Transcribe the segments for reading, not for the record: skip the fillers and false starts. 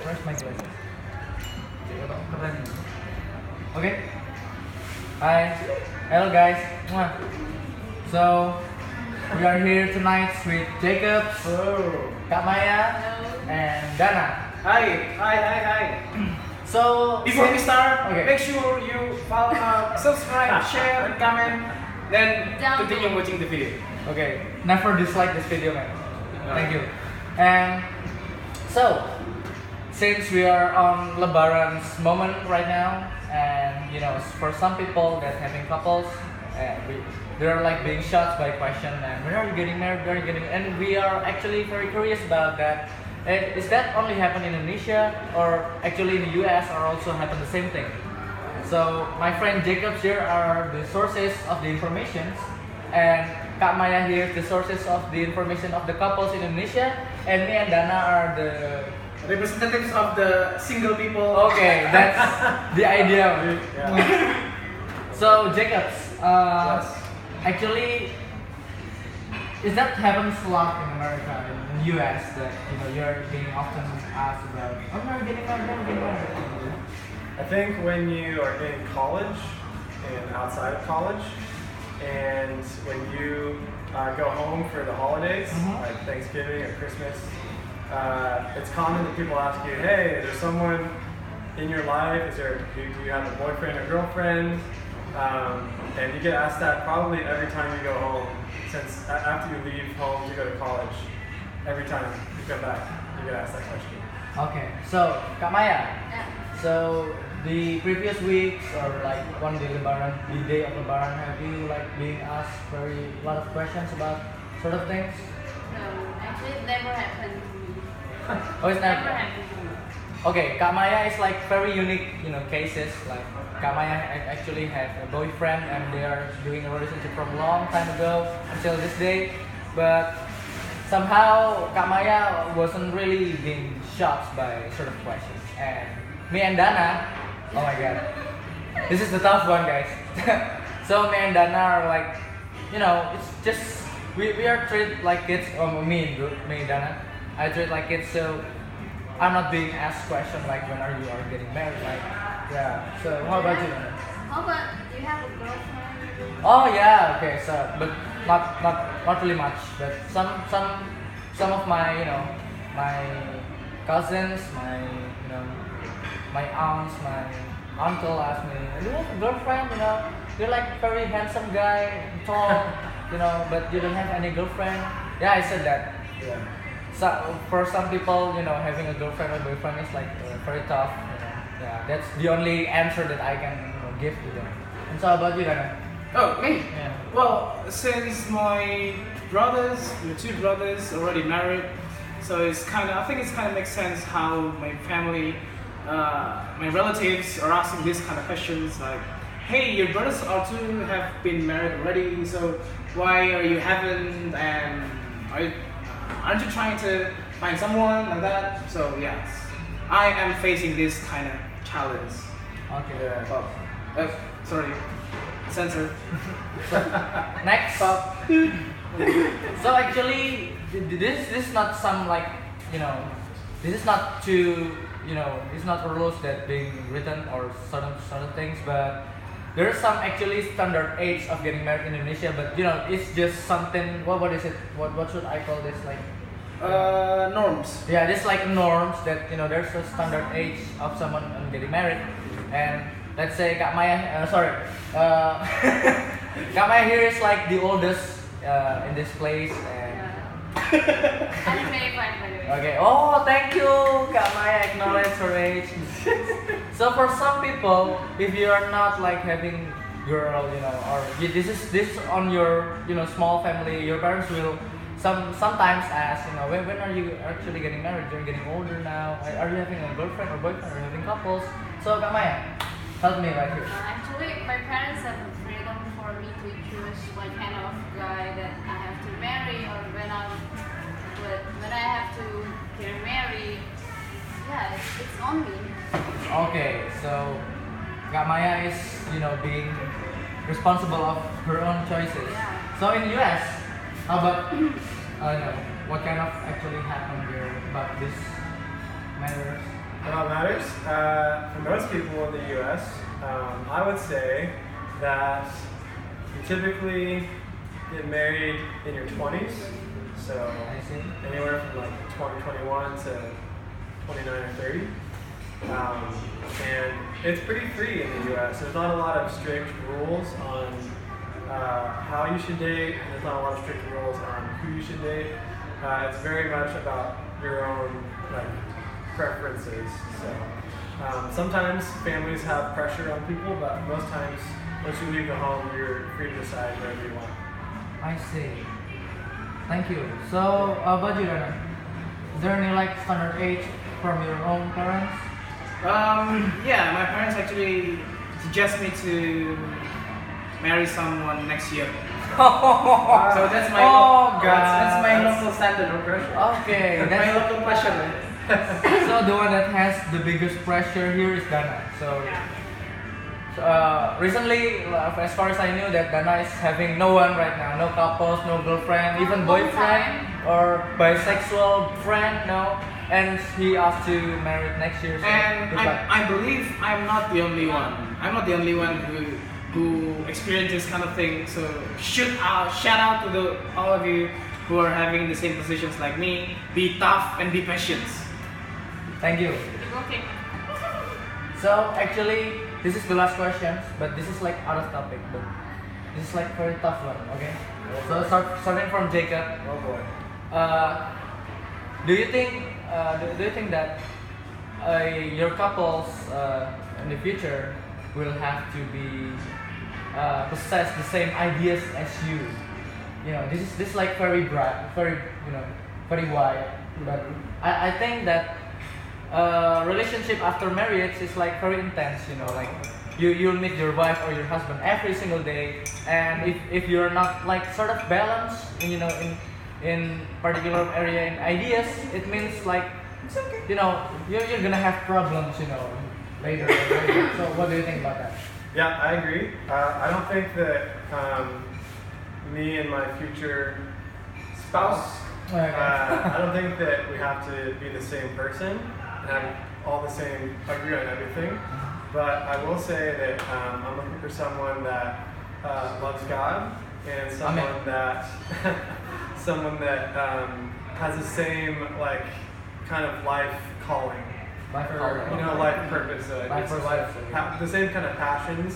Where's my glasses? Keren. Okay. Hi. Hello guys. Mwah. So we are here tonight with Jacob, Kak Maya, and Dana. Hi. So Before we start, okay. make sure you follow, subscribe, share, and comment. Then continue watching the video. Okay, never dislike this video, man. Thank you. And so, since we are on Lebaran's moment right now, and you know, for some people that having couples, they're like being shocked by question and when are you getting married? Where are you getting? And we are actually very curious about that. Is that only happen in Indonesia, or actually in the US, or also happen the same thing? So my friend Jacob here are the sources of the information, and Kak Maya here the sources of the information of the couples in Indonesia, and me and Dana are the Representatives of the single people. okay. That's the idea. Yeah. So Jacobs, Yes. actually, is that happens a lot in America, in US, that you know you're being often asked about, oh, no, getting married, no, getting married. I think when you are in college and outside of college, and when you go home for the holidays, like Thanksgiving or Christmas, it's common that people ask you, hey, is there someone in your life? Do you have a boyfriend or girlfriend? And you get asked that probably every time you go home, since after you leave home to go to college, every time you come back, you get asked that question. Okay, so Kak Maya, Yeah. so the previous weeks or like one day Lebaran, the day of Lebaran, have you like being asked very lot of questions about sort of things? No, actually, it never happened to me. Oh, it's Never never. happened to me. Okay, Kak Maya is like very unique, you know, cases. Like Kak Maya actually had a boyfriend and they are doing a relationship from a long time ago until this day. But somehow Kak Maya wasn't really being shocked by sort of questions. And me and Dana, oh my god, this is the tough one, guys. So me and Dana are like, you know, it's just we are treated like kids. Me and Dana, I treat like kids. So I'm not being asked question like when are you getting married, like yeah. So how about you? How about you have a girlfriend? Oh yeah, okay. So but not really much, but some of my my cousins, my aunts, my uncle asked me, do you have a girlfriend? You know, you're like very handsome guy, tall, but you don't have any girlfriend. Yeah, I said that. Yeah. So for some people, having a girlfriend or boyfriend is like very tough. Yeah, that's the only answer that I can give to them. And so how about you, Dana? Oh, me? Yeah. Well, since my two brothers already married, so I think it's kind of makes sense how my family, my relatives are asking this kind of questions like, hey, your brothers have been married already, so why are you haven't, and aren't you trying to find someone like that? So yes, I am facing this kind of challenge. Okay. Oh, sorry, censor. Next. So actually, this is not some like this is not it's not rules that being written or certain things, but there is some actually standard age of getting married in Indonesia, but it's just something. What is it? What should I call this, like? Norms. Yeah, this like norms that there's a standard age of someone getting married, and let's say Kak Maya, Kak Maya here is like the oldest in this place, and I'm 25, by the way. okay. Oh, thank you, Kak Maya. Acknowledge her age. So for some people, if you are not like having girl, or this is on your small family, your parents will sometimes ask, when are you actually getting married? You're getting older now. Are you having a girlfriend or boyfriend? Are you having couples? So Kak Maya, help me right here. Actually, my parents have the freedom for me to choose what kind of guy that I have to marry, or when I have to get married. Yeah, it's on me. Okay, so Kak Maya is being responsible of her own choices. Yeah. So in US, how about what kind of actually happened here about this matters? About matters, for most people in the U.S., I would say that you typically get married in your 20s, so I see. anywhere from like 21 to 29 or 30. And it's pretty free in the U.S. There's not a lot of strict rules on how you should date, and there's not a lot of strict rules on who you should date. It's very much about your own like preferences. So sometimes families have pressure on people, but most times once you leave the home, you're free to decide whatever you want. I see. Thank you. So, how about you, Dana? Is there any like standard age from your own parents? Yeah, my parents actually suggest me to marry someone next year. So that's my that's my local standard of pressure. Okay, That's my local pressure. So the one that has the biggest pressure here is Dana. So, recently, as far as I knew, that Dana is having no one right now, no couples, no girlfriend, even boyfriend or bisexual friend, no. And he asked to marry next year. So And good luck. I believe I'm not the only one. I'm not the only one who experienced this kind of thing. So shout out to all of you who are having the same positions like me. Be tough and be patient. Thank you. Okay. So actually, this is the last question, but this is like out of topic, but this is like very tough one. Okay. So starting from Jacob. Oh boy. Do you think that your couples in the future will have to be possess the same ideas as you? You know, this like very bright, very very wide. But I think that relationship after marriage is like very intense. You know, like you'll meet your wife or your husband every single day, and if you're not like sort of balanced in particular area in ideas, it means like you're gonna have problems later. So what do you think about that? Yeah, I agree. I don't think that me and my future spouse, I don't think that we have to be the same person and have all the same, agree on everything. But I will say that I'm looking for someone that loves God and someone that has the same like kind of life calling. Life purpose. The same kind of passions.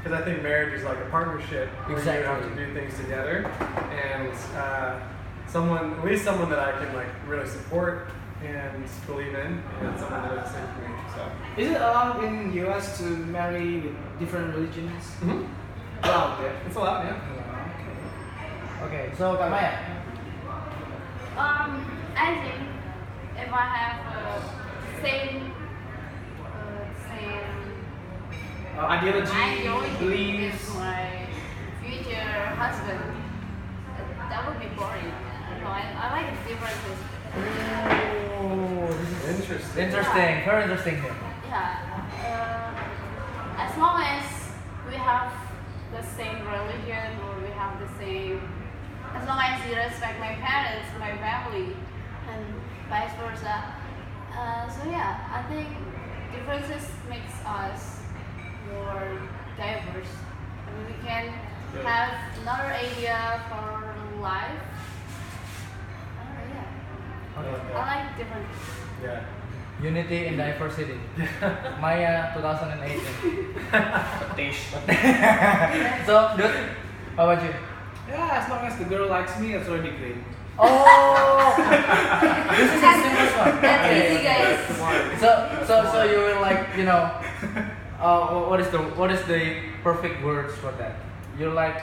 Because I think marriage is like a partnership where you have to do things together, and at least someone that I can like really support and believe in, and someone that is the same for me. So. Is it allowed in the US to marry with different religions? Mm-hmm. Allowed, yeah. It's allowed, yeah. Okay, so Kak Maya. I think if I have same ideology, beliefs. with my future husband, that would be boring. No, I like differences. Oh, this is Interesting. very interesting here. Yeah. As long as we have the same religion or we have the same, as long as you respect my parents, my family, and vice versa. So yeah, I think differences makes us more diverse. I mean, we can have another idea for life. Yeah. I like differences. Yeah. Unity in diversity. Maya 2018. So, dude, how about you? Yeah, as long as the girl likes me, that's already great. Oh, this is the simplest one. That's Okay. easy, guys. So you will like what is the perfect words for that? You're like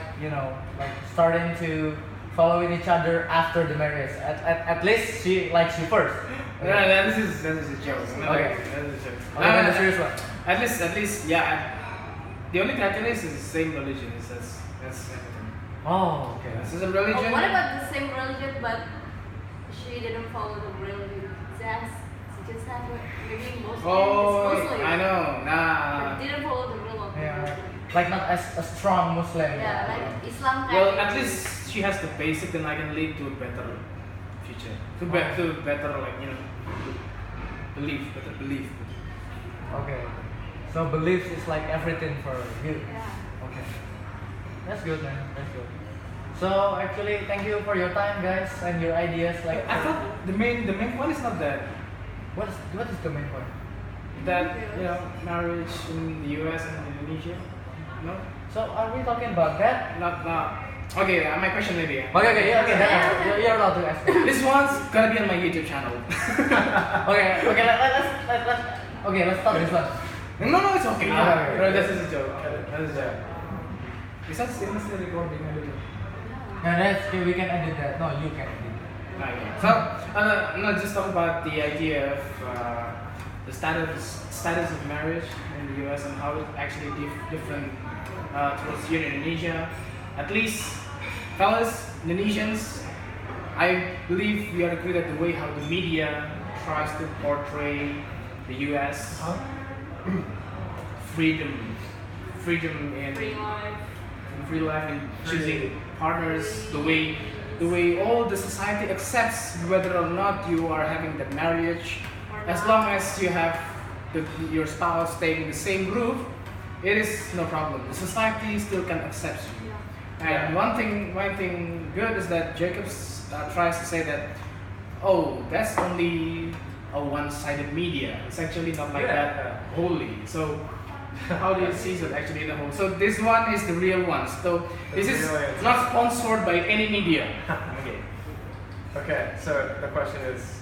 like starting to following each other after the marriage. At least she likes you first. Yeah, this is a joke. No, Okay. that is a joke. Okay, then the serious one. At least, yeah. The only catalyst is the same religion. That's everything. Oh, okay. This is a religion. What about the same religion, but she didn't follow the religion? She just had maybe Muslim. Oh, Muslim. I know. Nah. But didn't follow the rule of Yeah, religion. like not as a strong Muslim. Yeah, like Islam kind Well, of. at least she has the basic, then I can lead to a better future. To better, like belief. Okay. So beliefs is like everything for you. Yeah. Okay. That's good, man. That's good. So actually, thank you for your time, guys, and your ideas. Like, I thought the main point is not that what is the main point? marriage in the US and Indonesia. No, So are we talking about that? not. Okay, my question maybe. Okay, yeah, okay. You're allowed to ask. This one's gonna be on my YouTube channel. Okay, let's stop this one. No, it's okay. Okay. No, this is a joke. That's a joke. Is that still recording? I don't know. Yeah, that's okay. We can edit that. No, you can edit that. Okay. So, no, just talk about the idea of the status of marriage in the US and how it actually different towards here in Indonesia. At least, fellas, Indonesians, I believe we are agree that the way how the media tries to portray the US freedom in Free life. free life in choosing partners, the way all the society accepts whether or not you are having that marriage, as long as you have your spouse staying in the same roof, it is no problem. The society still can accept you. And one thing good is that Jacobs tries to say that, oh, that's only a one-sided media. It's actually not like that wholly. So how do you see that actually the whole? So this one is the real one. So this is not sponsored by any media. Okay. Okay, so the question is,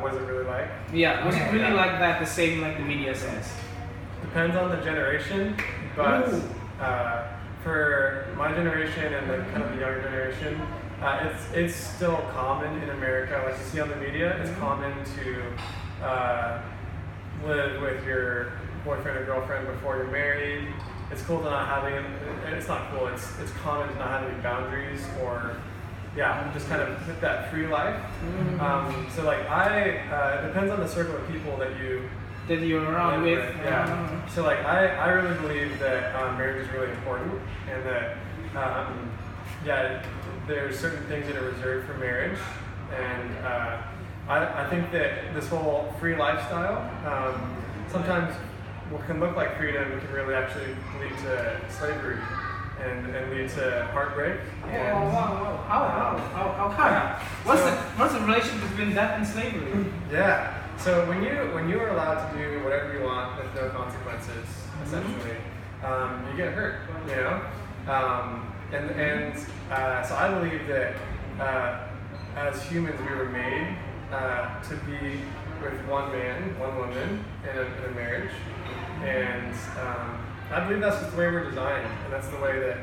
what is it really like? Yeah, was it really like that? The same like the media says. Depends on the generation, but for my generation and the kind of the younger generation, it's still common in America. Like you see on the media, it's common to live with your boyfriend or girlfriend before you're married. It's cool to not having, it's not cool, it's common to not have any boundaries or, just kind of live that free life. So like it depends on the circle of people that you're around with. Yeah. So like I really believe that marriage is really important, and that there's certain things that are reserved for marriage, and I think that this whole free lifestyle sometimes what can look like freedom can really actually lead to slavery and lead to heartbreak. And, Wow. How come? What's the relation between that and slavery? Yeah. So when you are allowed to do whatever you want with no consequences, essentially, you get hurt. You know, so I believe that as humans we were made to be with one man, one woman in a marriage, and I believe that's just the way we're designed, and that's the way that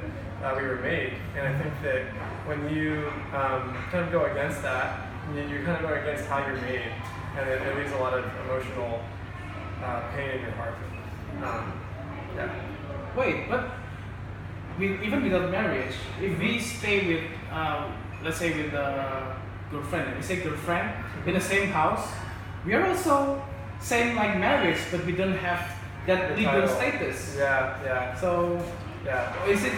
we were made. And I think that when you kind of go against that, you're kind of going against how you're made. And it leaves a lot of emotional pain in your heart. Wait, but even without marriage, if we stay with, let's say with a girlfriend, we say girlfriend in the same house, we are also same like marriage, but we don't have that legal status. Yeah. So, is it?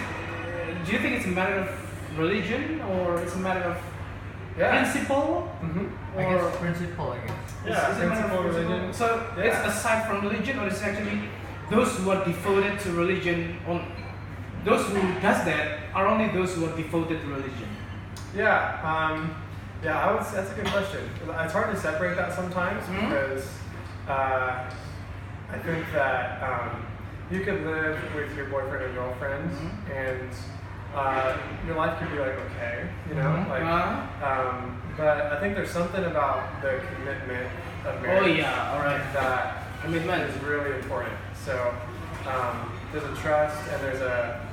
Do you think it's a matter of religion or it's a matter of principle? I guess principle. Yeah, Is it a matter of principle, religion. So it's aside from religion, or it's actually those who are devoted to religion. Those who does that are only those who are devoted to religion. I would say that's a good question. It's hard to separate that sometimes because I think that you could live with your boyfriend or girlfriend and your life could be like okay, you know, but I think there's something about the commitment of marriage. That commitment is really important. So there's a trust and there's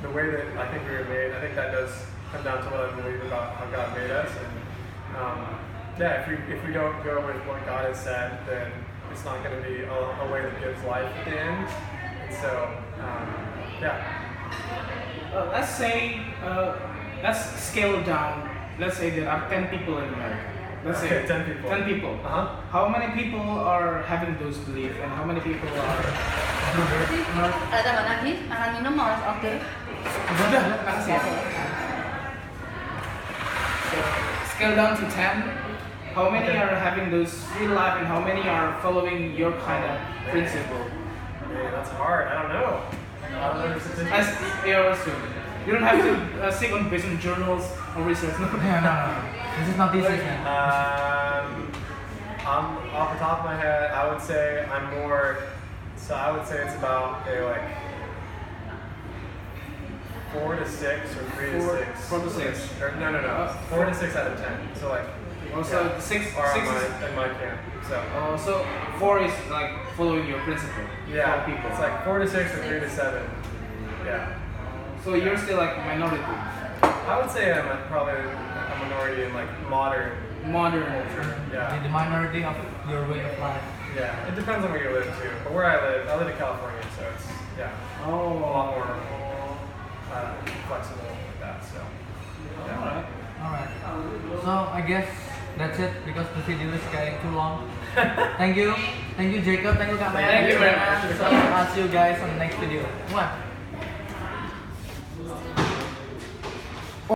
the way that I think we were made. I think that does come down to what I believe about how God made us. And if we don't go with what God has said, then it's not going to be a way that gives life at the end. And so let's say, let's scale down. Let's say there are 10 people in America. Let's say 10 people. 10 people. How many people are having those beliefs and how many people are... Ada tambahan lagi? Makan minum mau order? Sudah, makasih ya. Scale down to 10 How many Okay. are having those real life, and how many are following your kind of principle? Man, that's hard. I don't know. I don't know the statistics. As your student, you don't have to stick on based on journals or research. No. Yeah, no. This is not easy, man. Off the top of my head, I would say I'm more. So I would say it's about like 4 to 6 or 3 to 6. 4 to 6. Or, no. 4 to 6 out of 10. So like. Also, yeah, the six are is in my camp. So. so 4 is like following your principle. Yeah, For people. it's like 4 to 6 or 3 to 7. Yeah. So you're still like minority. I would say I'm probably a minority in like modern culture. Yeah. The minority of your way of life. Yeah. It depends on where you live too. But where I live in California, so it's a lot more flexible with that. So. Yeah. Alright. So I guess that's it because the video is getting too long. Thank you Jacob, thank you Kak Maya. Thank you very much. So I'll see you guys on the next video. Mwah.